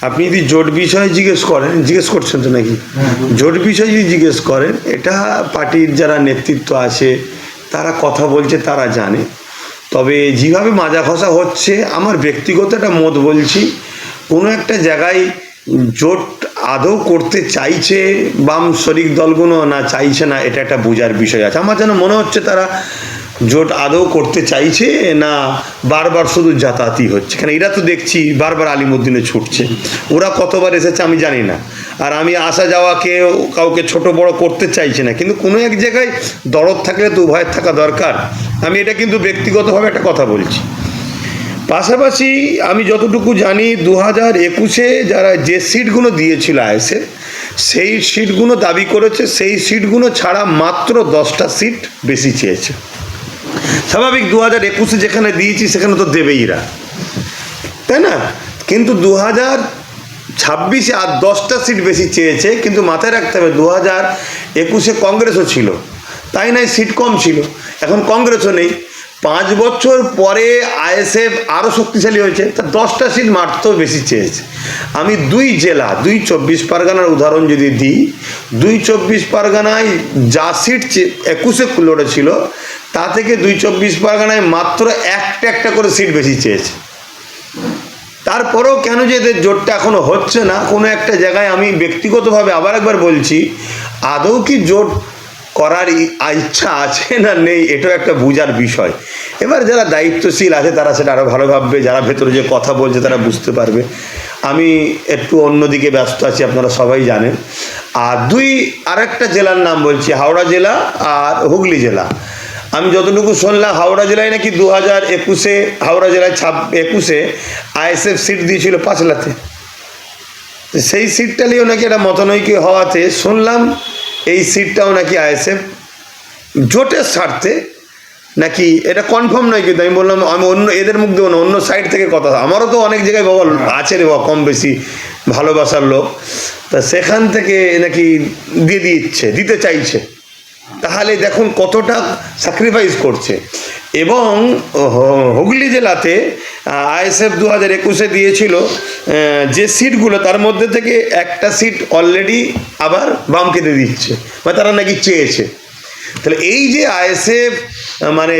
আপনি যদি জোট বিষয়ে জিজ্ঞেস করছেন তো নাকি, জোট বিষয়ে যদি জিজ্ঞেস করেন, এটা পার্টির যারা নেতৃত্ব আছে তারা কথা বলছে, তারা জানে। তবে যেভাবে মাজা খসা হচ্ছে, আমার ব্যক্তিগত একটা মত বলছি, কোনো একটা জায়গায় জোট আদৌ করতে চাইছে বাম শরিক দলগুলো না চাইছে না, এটা একটা বোঝার বিষয় আছে। আমার যেন মনে হচ্ছে তারা জোট আদৌ করতে চাইছে না বারবার শুধু যাতায়াতই হচ্ছে। কারণ এরা তো দেখছি বারবার আলিমুদ্দিনে ছুটছে, ওরা কতবার এসেছে আমি জানি না। আর আমি আসা যাওয়াকে কাউকে ছোট বড় করতে চাইছি না, কিন্তু কোনো এক জায়গায় দরদ থাকলে তো উভয়ের থাকা দরকার। আমি এটা কিন্তু ব্যক্তিগতভাবে একটা কথা বলছি। পাশাপাশি আমি যতটুকু জানি 2021-এ যারা যে সিটগুলো দিয়েছিল আইএসএফ, সেই সিটগুলো দাবি করেছে, সেই সিটগুলো ছাড়া মাত্র 10টা সিট বেশি চেয়েছে। স্বাভাবিক, 2021-এ যেখানে দিয়েছি সেখানে তো দেবেই এরা, তাই না? কিন্তু 2026-এ আর 10টা সিট বেশি চেয়েছে। কিন্তু মাথায় রাখতে হবে 2021-এ কংগ্রেসও ছিল, তাই নয় সিট কম ছিল। এখন কংগ্রেসও নেই। 5 বছর পরে আইএসএফ আরও শক্তিশালী হয়েছে, তা 10টা সিট মারতেও বেশি চেয়েছে। আমি 2 জেলা, 2 24 পরগনার উদাহরণ যদি দিই, 2 24 পরগনায় যা সিট 21-এ লড়েছিল, তা থেকে 2 24 পরগনায় মাত্র একটা করে সিট বেশি চেয়েছে। তারপরেও কেন যে এদের জোটটা এখনো হচ্ছে না, কোনো একটা জায়গায় আমি ব্যক্তিগতভাবে আবার একবার বলছি, আদৌ কি জোট করার ইচ্ছা আছে না নেই, এটাও একটা বোঝার বিষয়। এবার যারা দায়িত্বশীল আছে তারা সেটা আরও ভালো ভাববে, যারা ভেতরে যে কথা বলছে তারা বুঝতে পারবে। আমি একটু অন্যদিকে ব্যস্ত আছি, আপনারা সবাই জানেন। আর আরেকটা জেলার নাম বলছি, হাওড়া জেলা আর হুগলি জেলা। আমি যতটুকু শুনলাম হাওড়া জেলায় নাকি 2021-এ, হাওড়া জেলায় 21-এ আইএসএফ সিট দিয়েছিল পাঁচলাতে। সেই সিটটা নিয়েও নাকি একটা মতানৈক্য হওয়াতে শুনলাম এই সিটটাও নাকি আইএসএফ জোটের স্বার্থে নাকি, এটা কনফার্ম নয়। কিন্তু আমি বললাম, আমি অন্য এদের মুখ দেবো না, অন্য সাইড থেকে কথা। আমারও তো অনেক জায়গায় বাবা আছে রে বাবা কম বেশি ভালোবাসার লোক, তা সেখান থেকে নাকি দিতে চাইছে। তাহলে দেখুন কতটা স্যাক্রিফাইস করছে। এবং হুগলি জেলাতে আইএসএফ 2021-এ দিয়েছিল যে সিটগুলো, তার মধ্যে থেকে একটা সিট অলরেডি আবার বামকে দিয়ে দিচ্ছে, মানে তারা নাকি চেয়েছে। তাহলে এই যে আইএসএফ মানে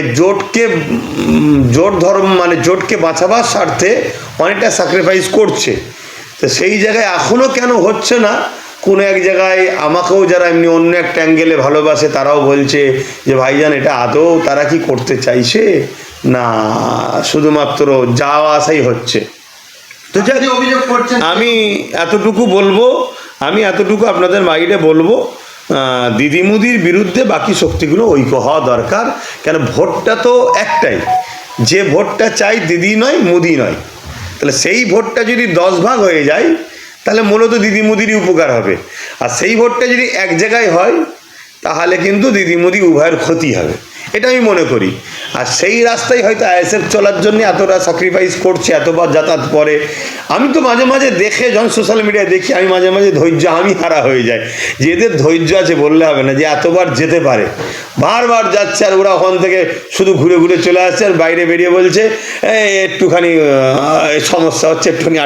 জোটকে বাঁচাবার স্বার্থে অনেকটা স্যাক্রিফাইস করছে, তো সেই জায়গায় এখনও কেন হচ্ছে না? কোনো এক জায়গায় আমাকেও যারা এমনি অন্য একটা অ্যাঙ্গেলে ভালোবাসে তারাও বলছে যে ভাইজান এটা আদৌ তারা কি করতে চাইছে না শুধুমাত্র যাওয়া আসাই হচ্ছে। তো অভিযোগ করছেন, আমি এতটুকু আপনাদের মাইন্ডে বলবো, দিদি মুদির বিরুদ্ধে বাকি শক্তিগুলো ঐক্য হওয়া দরকার। কেন ভোটটা তো একটাই, যে ভোটটা চাই দিদি নয় মুদি নয়, তাহলে সেই ভোটটা যদি 10 ভাগ হয়ে যায় তাহলে মূলত দিদি মুদিরই উপকার হবে। আর সেই ভোটটা যদি এক জায়গায় হয় তাহলে কিন্তু দিদি মুদি উভয়ের ক্ষতি হবে, এটা আমি মনে করি। আর সেই রাস্তায় হয়তো আইএসএফ চলার জন্য এতটা স্যাক্রিফাইস করছে, এতবার যাতায়াত করে। আমি তো মাঝে মাঝে দেখে যখন সোশ্যাল মিডিয়ায় দেখি, আমি মাঝে মাঝে আমি হারা হয়ে যায় যে এদের ধৈর্য আছে বললে হবে না, যে এতবার যেতে পারে, বারবার যাচ্ছে। আর ওরা ওখান থেকে শুধু ঘুরে ঘুরে চলে আসছে, আর বাইরে বেরিয়ে বলছে একটুখানি সমস্যা হচ্ছে, একটুখানি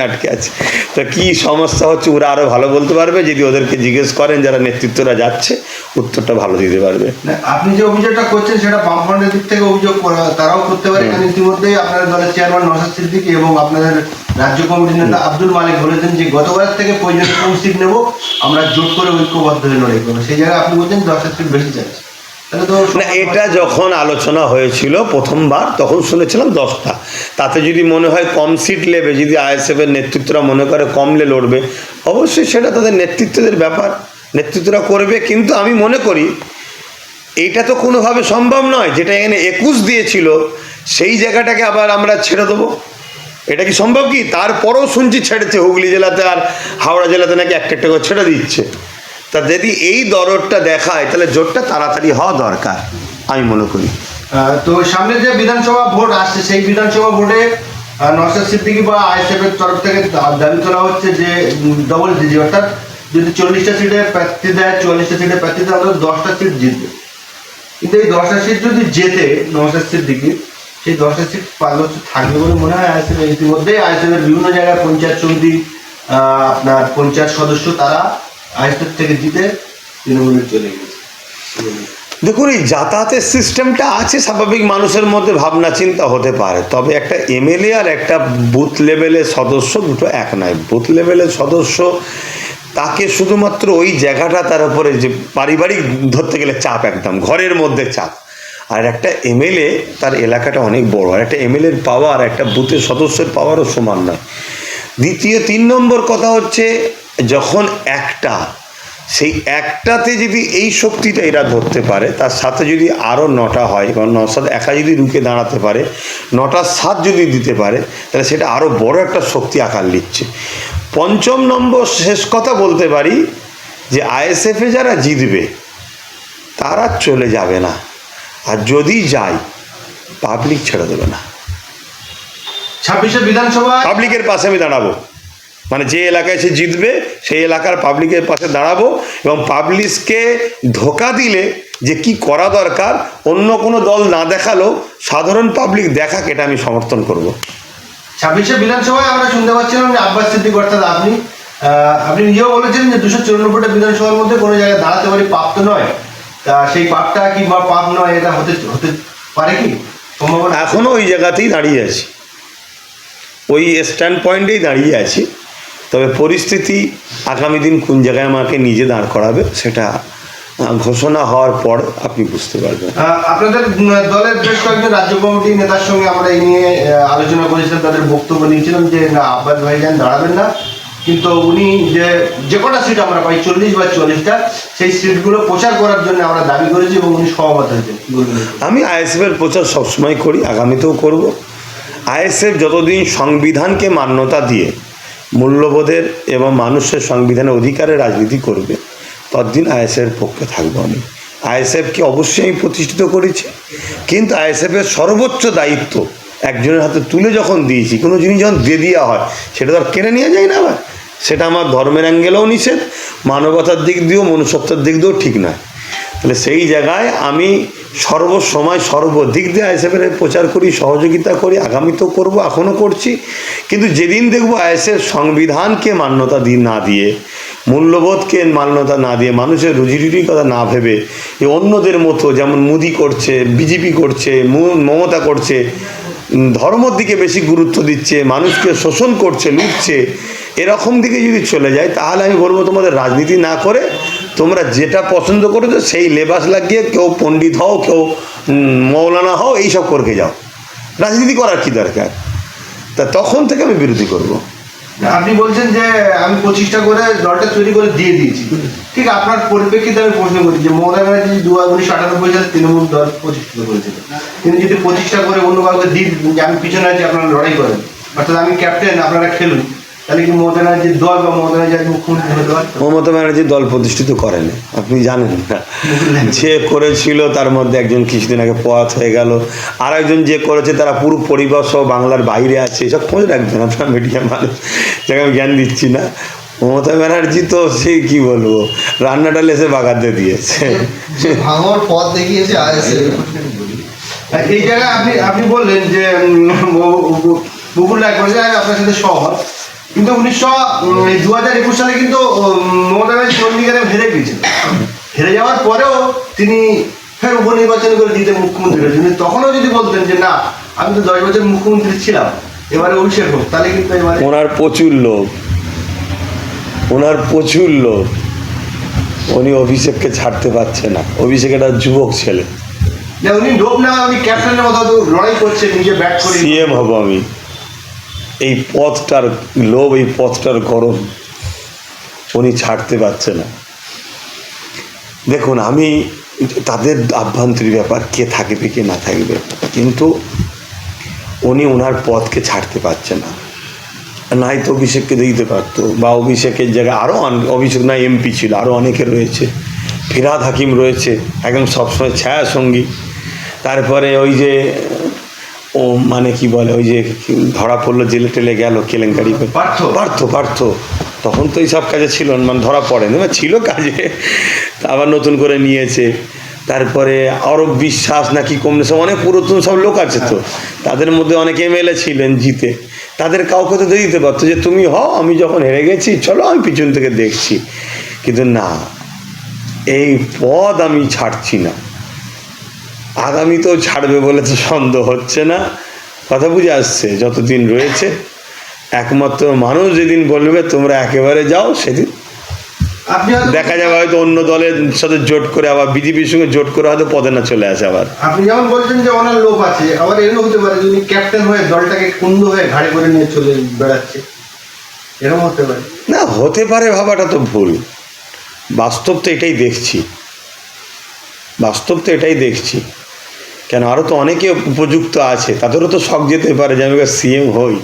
আটকে আছে। তো কী সমস্যা হচ্ছে ওরা আরও ভালো বলতে পারবে, যদি ওদেরকে জিজ্ঞেস করেন যারা নেতৃত্বরা যাচ্ছে, উত্তরটা ভালো দিতে পারবে। আপনি যে অভিযোগটা করছেন সেটা বামফ্রন্টের দিক থেকে অভিযোগ তারাও করতে পারে। কারণ ইতিমধ্যেই আপনাদের দলের চেয়ারম্যান নওশাদ সিদ্দিকী এবং আপনাদের রাজ্য কমিটির নেতা আব্দুল মালিক বলেছেন যে গতবার থেকে প্রয়োজনে কম সিট নেব, আমরা জোট করে ঐক্যবদ্ধ হয়ে লড়াই করবো। সেই জায়গায় আপনি বলছেন 10 সিট বেশি চাইছে। না, এটা যখন আলোচনা হয়েছিল প্রথমবার তখন শুনেছিলাম 10টা। তাতে যদি মনে হয় কম সিট নেবে, যদি আইএসএফের নেতৃত্বরা মনে করে কমলে লড়বে, অবশ্যই সেটা তাদের নেতৃত্বদের ব্যাপার, নেতৃত্বরা করবে। কিন্তু আমি মনে করি এইটা তো কোনোভাবে সম্ভব নয়, যেটা এখানে 21 দিয়েছিল সেই জায়গাটাকে আবার আমরা ছেড়ে দেবো, এটা কি সম্ভব? কি তারপরেও শুনছি ছেড়েছে, হুগলি জেলাতে আর হাওড়া জেলাতে নাকি একটা করে ছেড়ে দিচ্ছে। তা যদি এই দরদটা দেখায় তাহলে জোটটা তাড়াতাড়ি হওয়া দরকার আমি মনে করি। তো সামনে যে বিধানসভা ভোট আসছে, সেই বিধানসভা ভোটে নওশাদ সিদ্দিকী বা আইএসএফ এর তরফ থেকে দাবি তোলা হচ্ছে যে ডবল জিজি, অর্থাৎ যদি 40টা সিটে প্রার্থী দেয়, 44টা সিটে প্রার্থী দেয়, অন্তত 10টা সিট জিতবে। কিন্তু এই 10টা সিট যদি জেতে নওশাদ সিদ্দিকী, সেই 10টা সিট 5 বছর থাকবে বলে মনে হয়। আইএসএফ ইতিমধ্যেই আইএসএফের বিভিন্ন জায়গায় পঞ্চায়েত সমিতি, আপনার পঞ্চায়েত সদস্য তারা আইএসএফ থেকে জিতে তৃণমূলে চলে গেছে। দেখুন, এই যাতায়াতের সিস্টেমটা আছে, স্বাভাবিক মানুষের মধ্যে ভাবনা চিন্তা হতে পারে, তবে একটা এমএলএ আর একটা বুথ লেভেলের সদস্য দুটো এক নয়। বুথ লেভেলের সদস্য তাকে শুধুমাত্র ওই জায়গাটা তার উপরে যে পারিবারিক ধরতে গেলে চাপ, একদম ঘরের মধ্যে চাপ। আর একটা এমএলএ তার এলাকাটা অনেক বড়, আর একটা এমএলএর পাওয়ার একটা বুথের সদস্যের পাওয়ারও সমান নয়। দ্বিতীয় 3 নম্বর কথা হচ্ছে, যখন একটা সেই একটাতে যদি এই শক্তিটা এরা ধরতে পারে, তার সাথে যদি আরও 9টা হয়, কারণ 9 একা যদি রুখে দাঁড়াতে পারে, 9টার সাথ যদি দিতে পারে, তাহলে সেটা আরও বড় একটা শক্তি আকার নিচ্ছে। 5ম নম্বর শেষ কথা বলতে পারি যে আইএসএফে যারা জিতবে তারা চলে যাবে না, আর যদি যায় পাবলিক ছেড়ে দেবে না। 26শে বিধানসভা পাবলিকের পাশে আমি দাঁড়াবো, মানে যে এলাকায় সে জিতবে সেই এলাকার পাবলিকের পাশে দাঁড়াবো, এবং পাবলিককে ধোঁকা দিলে যে কি করা দরকার অন্য কোনো দল না দেখালেও সাধারণ পাবলিক দেখাক, এটা আমি সমর্থন করব। 26শে বিধানসভায় আমরা শুনতে পাচ্ছিলাম যে আব্বাস সিদ্দিক, অর্থাৎ আপনি নিজেও বলেছেন যে 294টা বিধানসভার মধ্যে কোনো জায়গায় দাঁড়াতে পারি পাপ তো নয়। তা সেই পাপটা কি বা পাপ নয়, এটা হতে পারে কি সম্ভাবনা? এখনও ওই জায়গাতেই দাঁড়িয়ে আছি, ওই স্ট্যান্ড পয়েন্টেই দাঁড়িয়ে আছি। তবে পরিস্থিতি আগামী দিন কোন জায়গায় আমাকে নিজে দাঁড় করাবে সেটা ঘোষণা হওয়ার পর আপনি বুঝতে পারবেন। আপনাদের দলের বেশ কয়েকজন রাজ্য কমিটি নেতার সঙ্গে আমরা এই নিয়ে আলোচনা করেছিলাম, তাদের বক্তব্য নিয়েছিলাম যে না, আব্বাস ভাইজান দাঁড়াবেন না, কিন্তু উনি যে কটা সিট আমরা পাই 40 বা 40টা, সেই সিটগুলো প্রচার করার জন্য আমরা দাবি করেছি এবং উনি সহমত হয়েছেন। আমি আইএসএফের প্রচার সবসময় করি, আগামীতেও করব। আইএসএফ যতদিন সংবিধানকে মান্যতা দিয়ে মূল্যবোধের এবং মানুষের সংবিধানের অধিকারের রাজনীতি করবে, ততদিন আইএসএফের পক্ষে থাকবো আমি। আইএসএফকে অবশ্যই আমি প্রতিষ্ঠিত করেছি, কিন্তু আইএসএফের সর্বোচ্চ দায়িত্ব একজনের হাতে তুলে যখন দিয়েছি, কোনো জিনিস যখন দিয়ে দেওয়া হয় সেটা তো আর কেড়ে নিয়ে যায় না আবার। সেটা আমার ধর্মের অ্যাঙ্গেলেও নিষেধ, মানবতার দিক দিয়েও মনুষ্যত্বের দিক দিয়েও ঠিক নয়। তাহলে সেই জায়গায় আমি সর্বসময় সর্বদিক দিয়ে আইএসএফের প্রচার করি, সহযোগিতা করি, আগামীতেও করব, এখনও করছি। কিন্তু যেদিন দেখবো আইএসএফ সংবিধানকে মান্যতা না দিয়ে, মূল্যবোধকে মান্যতা না দিয়ে, মানুষের রুজিরুটির কথা না ভেবে এই অন্যদের মতো যেমন মোদি করছে, বিজেপি করছে, মমতা করছে, ধর্মর দিকে বেশি গুরুত্ব দিচ্ছে, মানুষকে শোষণ করছে, লুটছে, এরকম দিকে যদি চলে যায়, তাহলে আমি বলবো তোমাদের রাজনীতি না করে তোমরা যেটা পছন্দ করেছো সেই লেবাস লাগিয়ে কেউ পণ্ডিত হও, কেউ মৌলানা হও, এইসব করকে যাও, রাজনীতি করার কি দরকার? তা তখন থেকে আমি বিরোধী করব। আপনি বলছেন যে আমি 25টা করে দলটা তৈরি করে দিয়ে দিয়েছি, ঠিক আপনার পরিপ্রেক্ষিতে আমি প্রশ্ন করি যে মমতা ব্যানার্জি 1998 সালে তৃণমূল দল প্রতিষ্ঠিত করেছিল, তিনি যদি 25টা করে অন্য কাউকে দিন যে আমি পিছনে আছি, আপনারা লড়াই করেন, অর্থাৎ আমি ক্যাপ্টেন, আপনারা খেলুন, তাহলে কি মমতা ব্যানার্জির দল বা মমতা ব্যানার্জি মুখ্যমন্ত্রী দল? মমতা ব্যানার্জি দল প্রতিষ্ঠিত করেন, আপনি জানেন না। যে করেছিল তার মধ্যে একজন কিছুদিন আগে পথ হয়ে গেল, আর একজন যে করেছে তারা পুরো পরিবার সহ বাংলার বাইরে আছে, এসব খোঁজ রাখবেন আপনার মিডিয়া মানুষ, যাকে আমি জ্ঞান দিচ্ছি না। মমতা ব্যানার্জি তো সেই কি বলবো, রান্নাটা লেসে বাগাতে দিয়েছে, ভাঙর পথ দেখিয়েছে আইএসএফ। এই জায়গায় আপনি বললেন যে বকুল রায় করেছে, আমি আপনার সাথে সহমত, কিন্তু 2021 সালে কিন্তু মমতা ব্যানার্জি চণ্ডীগড়ে হেরে গিয়েছিল। হেরে যাওয়ার পরেও তিনি ফের উপনির্বাচন করে দিতে মুখ্যমন্ত্রী হয়েছেন। তখনও যদি বলতেন যে না, আমি তো 10 বছর মুখ্যমন্ত্রী ছিলাম, এবারে অভিষেক হোক, তাহলে কিন্তু এবারে ওনার প্রচুর লোভ, উনি অভিষেককে ছাড়তে পারছে না। অভিষেক একটা যুবক ছেলে, না উনি লোভ না, উনি ক্যাপ্টেনের মতো লড়াই করছে, নিজে ব্যাট করে সিএম হব আমি। এই পথটার লোভ, এই পথটার গরম উনি ছাড়তে পারছে না। দেখুন, আমি তাদের আভ্যন্তরীণ ব্যাপার, কে থাকবে কে না থাকবে, কিন্তু উনি ওনার পথকে ছাড়তে পারছে না। নাই তো অভিষেককে দিতে পারতো, বা অভিষেকের জায়গায় আরও অভিষেক না এমপি ছিল, আরও অনেকে রয়েছে, ফিরহাদ হাকিম রয়েছে, একদম সবসময় ছায়া সঙ্গী। তারপরে ওই যে ও মানে কি বলে, ওই যে ধরা পড়লো, জেলে টেলে গেল কেলেঙ্কারি করে, পার্থ তখন তো এই সব কাজে ছিল, মানে ধরা পড়েনি, ছিল কাজে, আবার নতুন করে নিয়েছে। তারপরে অরব বিশ্বাস নাকি কমলে সব অনেক পুরাতন সব লোক আছে তো, তাদের মধ্যে অনেক এমএলএ ছিলেন জিতে, তাদের কাউকে তো দিয়ে দিতে পারতো যে তুমি হও, আমি যখন হেরে গেছি চলো আমি পিছন থেকে দেখছি। কিন্তু না, এই পদ আমি ছাড়ছি না, আগামীতেও ছাড়বে বলে তো সন্দেহ হচ্ছে না। কথা বুঝে আসছে? যতদিন রয়েছে একমাত্র মানুষ যেদিন বলবে তোমরা একেবারে যাও, সেদিন আপনি হয়তো দেখা যাবে হয়তো অন্য দলের সাথে জোট করে, আবার বিজেপির সঙ্গে জোট করে হয়তো পদে না চলে আসে আবার। আপনি যেমন বলছেন যে ওনার লোভ আছে, আবার এরকম হতে পারে যে উনি ক্যাপ্টেন হয়ে দলটাকে কুন্দ হয়ে ঘাড়ে করে নিয়ে চলে বেড়াচ্ছে, এরকম হতে পারে। না, হতে পারে ভাবাটা তো ভুল। বাস্তব তো এটাই দেখছি, বাস্তব তো এটাই দেখছি। কেন, আরও তো অনেকে উপযুক্ত আছে, তাদেরও তো শখ যেতে পারে যে আমি সিএম হই।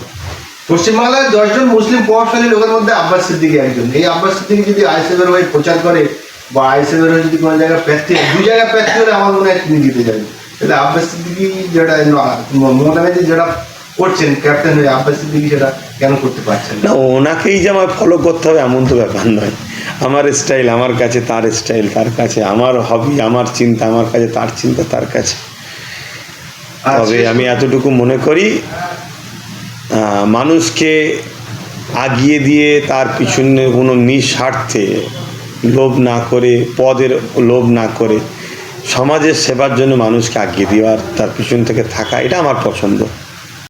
পশ্চিমবাংলায় 10 জন মুসলিম প্রভাবশালী লোকের মধ্যে আব্বাস সিদ্দিকী একজন। এই আব্বাস সিদ্দিকী যদি আইএসএফের হয়ে প্রচার করে বা আইএসএফের হয়ে যদি কোনো জায়গায় প্রার্থী হয়, 2 জায়গায় প্রার্থী হলে আমার মনে হয় তিনি জিতে যাবেন। তাহলে আব্বাস সিদ্দিকী যেটা মমতা ব্যানার্জি যেটা করছেন ক্যাপ্টেন হয়ে, আব্বাস সিদ্দিকী সেটা কেন করতে পারছেন না? না, ওনাকেই যে আমার ফলো করতে হবে এমন তো ব্যাপার নয়। আমার স্টাইল আমার কাছে, তার স্টাইল তার কাছে, আমার হবি আমার চিন্তা আমার কাছে, তার চিন্তা তার কাছে। তবে আমি এতটুকু মনে করি, মানুষকে আগিয়ে দিয়ে তার পিছনে কোনো নিঃস্বার্থে লোভ না করে, পদের লোভ না করে, সমাজের সেবার জন্য মানুষকে আগিয়ে দেওয়ার, তার পিছন থেকে থাকা, এটা আমার পছন্দ।